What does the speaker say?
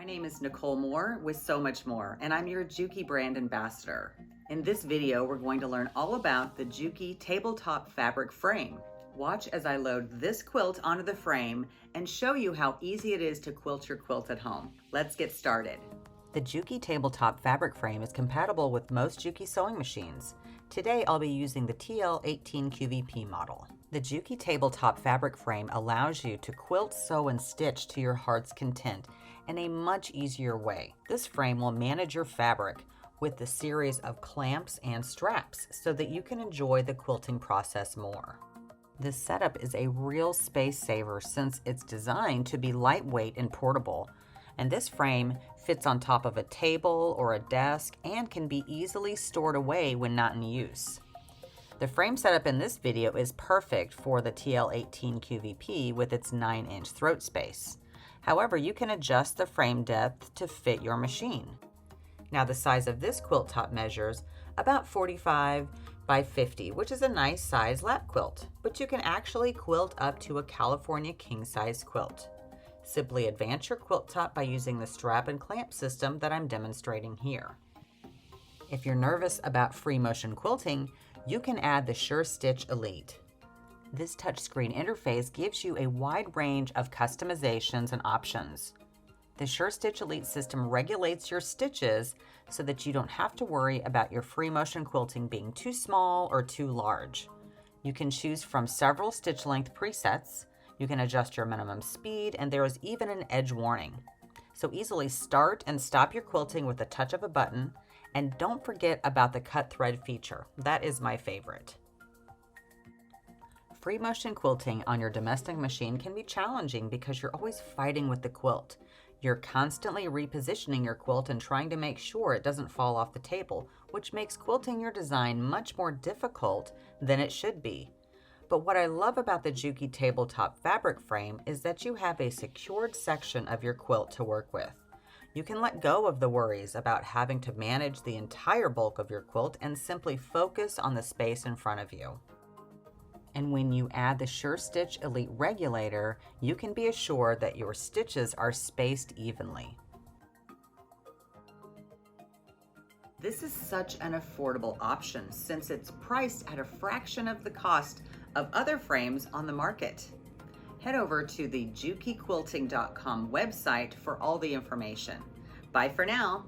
My name is Nicole Moore with So Much More, and I'm your JUKI brand ambassador. In this video, we're going to learn all about the JUKI tabletop fabric frame. Watch as I load this quilt onto the frame and show you how easy it is to quilt your quilt at home. Let's get started. The JUKI tabletop fabric frame is compatible with most JUKI sewing machines. Today, I'll be using the TL18 QVP model. The JUKI tabletop fabric frame allows you to quilt, sew, and stitch to your heart's content in a much easier way. This frame will manage your fabric with a series of clamps and straps so that you can enjoy the quilting process more. This setup is a real space saver since it's designed to be lightweight and portable. And this frame fits on top of a table or a desk and can be easily stored away when not in use. The frame setup in this video is perfect for the TL18 QVP with its 9-inch throat space. However, you can adjust the frame depth to fit your machine. Now the size of this quilt top measures about 45 by 50, which is a nice size lap quilt, but you can actually quilt up to a California king size quilt. Simply advance your quilt top by using the strap and clamp system that I'm demonstrating here. If you're nervous about free motion quilting, you can add the SureStitch Elite. This touchscreen interface gives you a wide range of customizations and options. The SureStitch Elite system regulates your stitches so that you don't have to worry about your free motion quilting being too small or too large. You can choose from several stitch length presets. You can adjust your minimum speed, and there is even an edge warning. So easily start and stop your quilting with the touch of a button, and don't forget about the cut thread feature. That is my favorite. Free motion quilting on your domestic machine can be challenging because you're always fighting with the quilt. You're constantly repositioning your quilt and trying to make sure it doesn't fall off the table, which makes quilting your design much more difficult than it should be. But what I love about the JUKI tabletop fabric frame is that you have a secured section of your quilt to work with. You can let go of the worries about having to manage the entire bulk of your quilt and simply focus on the space in front of you. And when you add the SureStitch Elite regulator, you can be assured that your stitches are spaced evenly. This is such an affordable option since it's priced at a fraction of the cost of other frames on the market. Head over to the JUKIQuilting.com website for all the information. Bye for now.